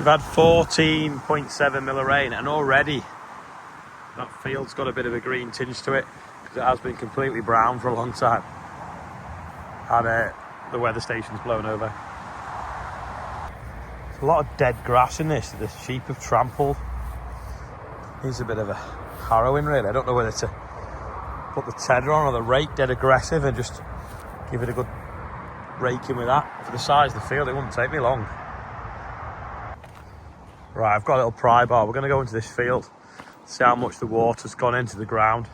We've had 14.7 mil of rain, and already that field's got a bit of a green tinge to it because it has been completely brown for a long time. And the weather station's blown over. There's a lot of dead grass in this that the sheep have trampled. It's a bit of a harrowing, really. I don't know whether to put the tedder on or the rake dead aggressive and just give it a good raking with that. For the size of the field, it wouldn't take me long. Right, I've got a little pry bar. We're going to go into this field, see how much the water's gone into the ground.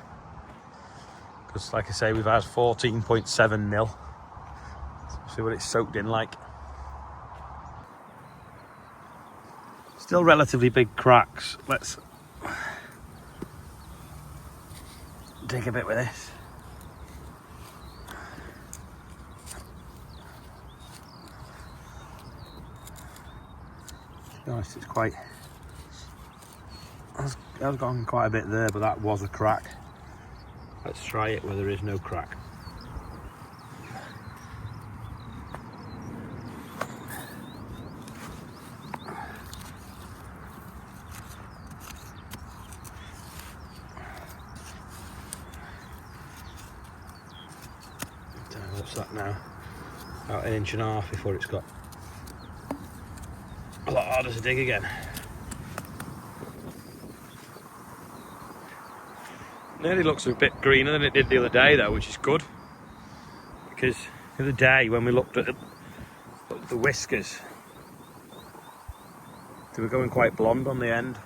Because, like I say, we've had 14.7 mil. See what it's soaked in like. Still relatively big cracks. Let's dig a bit with this. To be honest, it's quite... I've gone quite a bit there, but that was a crack. Let's try it where there is no crack. What's that now? About 1.5 inches before it's got a lot harder to dig again. Nearly looks a bit greener than it did the other day though, which is good. Because the other day when we looked at the whiskers, they were going quite blonde on the end.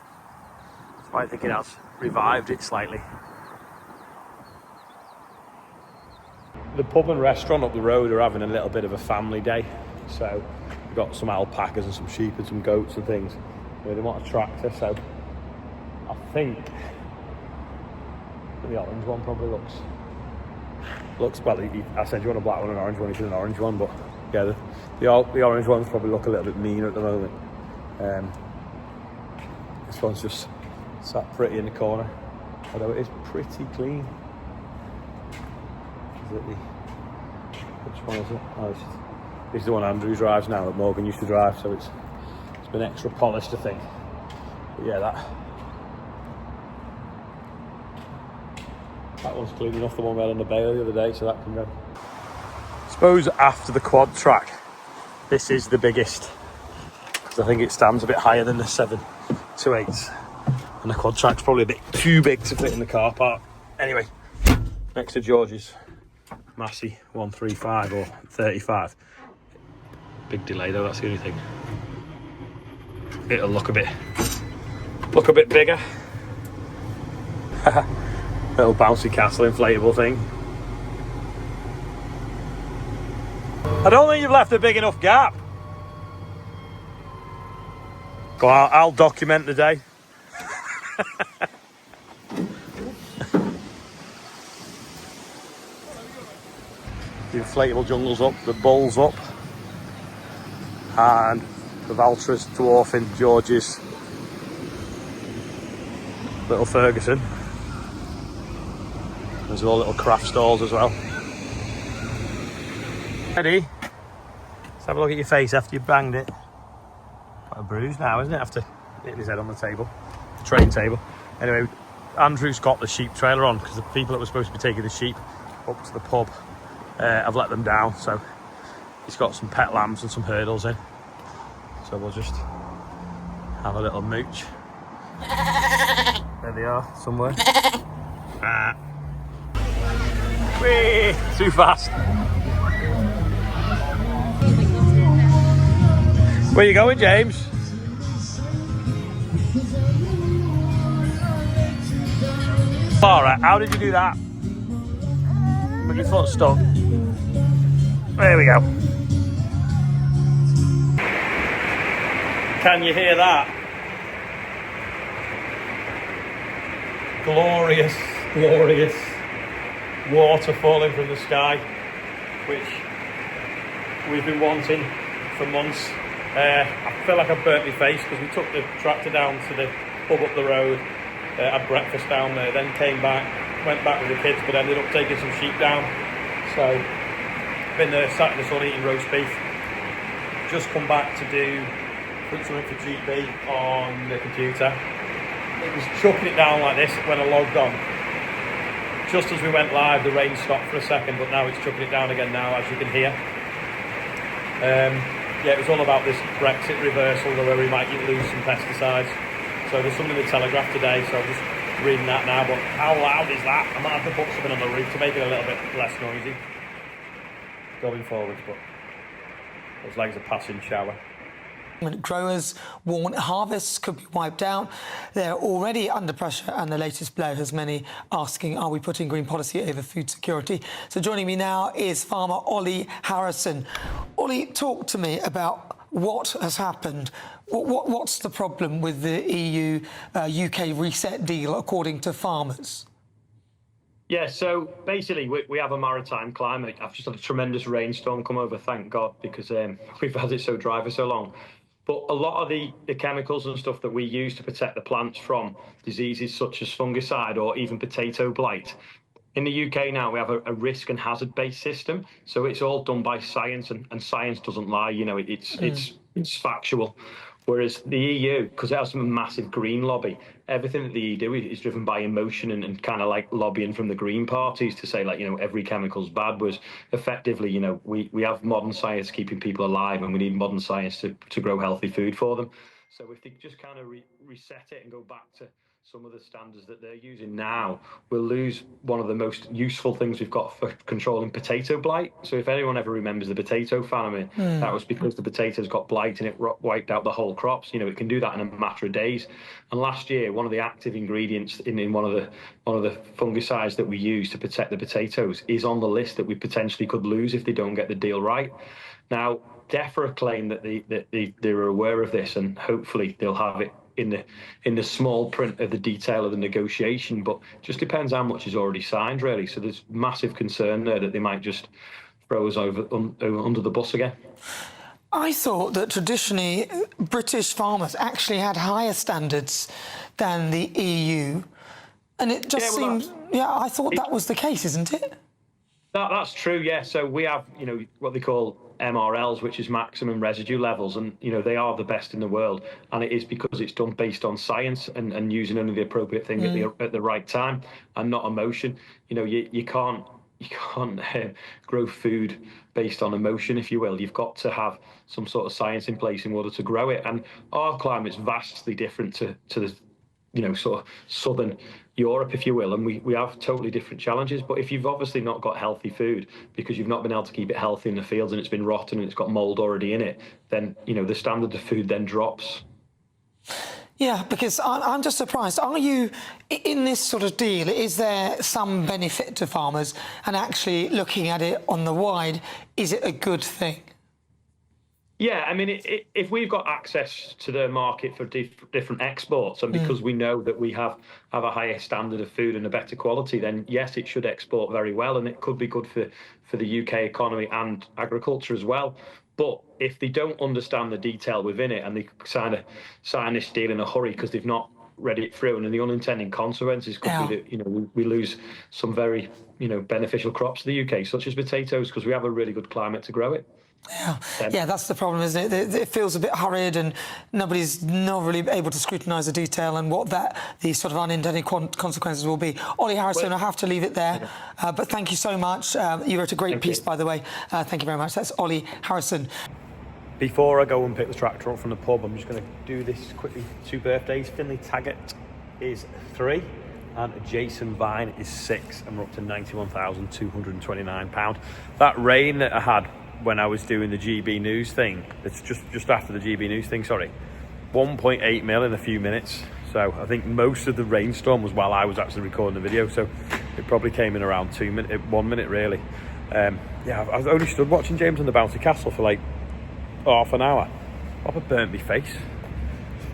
So I think it has revived it slightly. The pub and restaurant up the road are having a little bit of a family day. So we've got some alpacas and some sheep and some goats and things. They want a tractor, so I think the orange one probably looks well. I said you want a black one and an orange one, you should an orange one, but yeah, the orange ones probably look a little bit meaner at the moment. This one's just sat pretty in the corner, although it is pretty clean. Which one is it? Oh, this is the one Andrew drives now that Morgan used to drive, so it's been extra polished, I think. But yeah, that one's clean enough. The one we had on the Bailey the other day, so that can go. I suppose after the quad track, this is the biggest, because I think it stands a bit higher than the 728s, and the quad track's probably a bit too big to fit in the car park. Anyway, next to George's Massey 135 or 35. Big delay though, that's the only thing. It'll look a bit bigger. Little bouncy castle inflatable thing. I don't think you've left a big enough gap. Go on, I'll document the day. The inflatable jungle's up, the bull's up, and the Valtra's dwarfing George's little Ferguson. There's all little craft stalls as well. Ready? Let's have a look at your face after you banged it. Quite a bruise now, isn't it? After hitting his head on the table, the train table. Anyway, Andrew's got the sheep trailer on because the people that were supposed to be taking the sheep up to the pub, I've let them down, so he's got some pet lambs and some hurdles in. So we'll just have a little mooch. There they are, somewhere. Whee! Too fast. Where you going, James? Alright, how did you do that? With your foot stuck. There we go. Can you hear that? Glorious, glorious water falling from the sky, which we've been wanting for months. I feel like I've burnt my face because we took the tractor down to the pub up the road, had breakfast down there, then came back, went back with the kids, but ended up taking some sheep down. So been there, sat in the sun eating roast beef. Just come back to do put something for GP on the computer. It was chucking it down like this when I logged on. Just as we went live, the rain stopped for a second, but now it's chucking it down again now, as you can hear. Yeah, it was all about this Brexit reversal, where we might lose some pesticides. So there's something in the Telegraph today, so I'm just reading that now. But how loud is that? I might have to put something on the roof to make it a little bit less noisy going forwards, but looks like it's a passing shower. Growers warn harvests could be wiped out. They're already under pressure, and the latest blow has many asking, are we putting green policy over food security? So joining me now is farmer Olly Harrison. Olly, talk to me about what has happened. What's the problem with the EU UK reset deal, according to farmers? Yeah, so basically we have a maritime climate. I've just had a tremendous rainstorm come over, thank God, because we've had it so dry for so long. But a lot of the chemicals and stuff that we use to protect the plants from diseases such as fungicide or even potato blight, in the UK now we have a risk and hazard based system. So it's all done by science, and science doesn't lie, you know, it's factual. Whereas the EU, because it has a massive green lobby, everything that the EU do is driven by emotion and kind of like lobbying from the green parties to say, like, you know, every chemical's bad, was effectively, you know, we have modern science keeping people alive, and we need modern science to grow healthy food for them. So if they just kind of reset it and go back to some of the standards that they're using now, we'll lose one of the most useful things we've got for controlling potato blight. So if anyone ever remembers the potato famine, that was because the potatoes got blight and it wiped out the whole crops. You know, it can do that in a matter of days. And last year, one of the active ingredients in one of the fungicides that we use to protect the potatoes is on the list that we potentially could lose if they don't get the deal right. Now, DEFRA claim that they're aware of this, and hopefully they'll have it in the small print of the detail of the negotiation, but just depends how much is already signed, really. So there's massive concern there that they might just throw us over under the bus again. I thought that traditionally British farmers actually had higher standards than the EU, and it just seems, I thought that was the case, isn't it? That's true, yeah. So we have, you know, what they call MRLs, which is maximum residue levels, and you know, they are the best in the world, and it is because it's done based on science and using only the appropriate thing at the right time and not emotion. You know, you can't grow food based on emotion, if you will. You've got to have some sort of science in place in order to grow it, and our climate's vastly different to the, you know, sort of southern Europe, if you will, and we have totally different challenges. But if you've obviously not got healthy food because you've not been able to keep it healthy in the fields and it's been rotten and it's got mold already in it, then, you know, the standard of food then drops. Yeah, because I'm just surprised. Are you, in this sort of deal, is there some benefit to farmers? And actually looking at it on the wide, is it a good thing? Yeah, I mean, if we've got access to the market for different exports, and because we know that we have a higher standard of food and a better quality, then yes, it should export very well, and it could be good for the UK economy and agriculture as well. But if they don't understand the detail within it, and they sign this deal in a hurry because they've not read it through, and then the unintended consequences could be that, you know, we lose some very, you know, beneficial crops to the UK, such as potatoes, because we have a really good climate to grow it. Yeah, that's the problem, isn't it? It feels a bit hurried, and nobody's not really able to scrutinise the detail and what the sort of unintended consequences will be. Olly Harrison, I have to leave it there, but thank you so much. You wrote a great piece, by the way. Thank you very much. That's Olly Harrison. Before I go and pick the tractor up from the pub, I'm just going to do this quickly. 2 birthdays. Finley Taggart is 3 and Jason Vine is 6, and we're up to £91,229. That rain that I had when I was doing the GB News thing, it's just after the GB News thing, sorry, 1.8 mil in a few minutes. So I think most of the rainstorm was while I was actually recording the video, so it probably came in around 1 minute really. Yeah, I've only stood watching James on the Bouncy Castle for like half an hour. Proper burnt me face.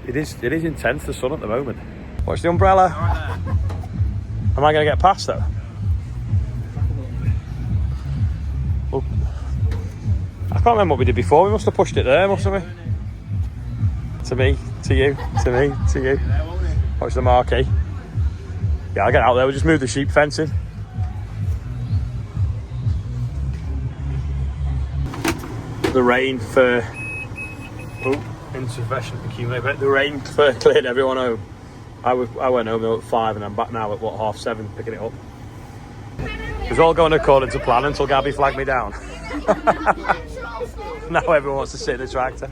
It is intense, the sun at the moment. Watch the umbrella. Am I going to get past though? Well, I can't remember what we did before. We must have pushed it there, mustn't we? To me, to you, to me, to you. Watch the marquee. Yeah, I'll get out there. We'll just move the sheep fencing. The rain for insufficient accumulator. But the rain cleared everyone home. I went home at 5 and I'm back now at, what, 7:30 picking it up. It was all going according to plan until Gabby flagged me down. Now everyone wants to sit in the tractor.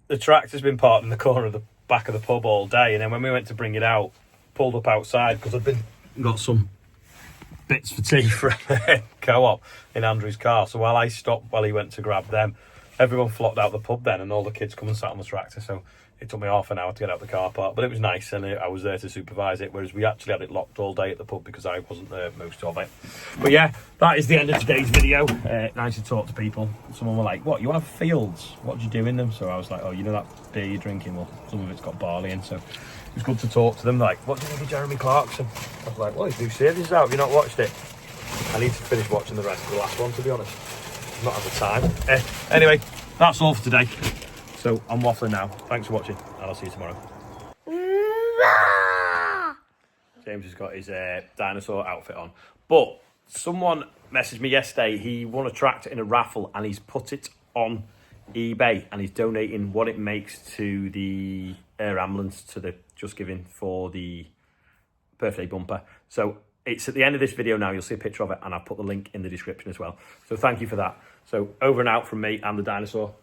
The tractor's been parked in the corner of the back of the pub all day, and then when we went to bring it out, pulled up outside because I'd got some bits for tea from Co-op in Andrew's car. So while I stopped, while he went to grab them, everyone flocked out the pub then, and all the kids come and sat on the tractor. So it took me half an hour to get out the car park, but it was nice, and I was there to supervise it, whereas we actually had it locked all day at the pub because I wasn't there most of it. But yeah, that is the end of today's video. Nice to talk to people. Someone were like, what, you have fields? What do you do in them? So I was like, oh, you know that beer you're drinking? Well, some of it's got barley in, so it was good to talk to them. Like, what do you think of Jeremy Clarkson? I was like, well, his new series is out. Have you not watched it? I need to finish watching the rest of the last one, to be honest. I've not had the time. Anyway, that's all for today. So I'm waffling now. Thanks for watching, and I'll see you tomorrow. James has got his dinosaur outfit on. But someone messaged me yesterday. He won a tractor in a raffle, and he's put it on eBay, and he's donating what it makes to the air ambulance, to the Just Giving for the birthday bumper. So it's at the end of this video now. You'll see a picture of it, and I'll put the link in the description as well. So thank you for that. So over and out from me and the dinosaur.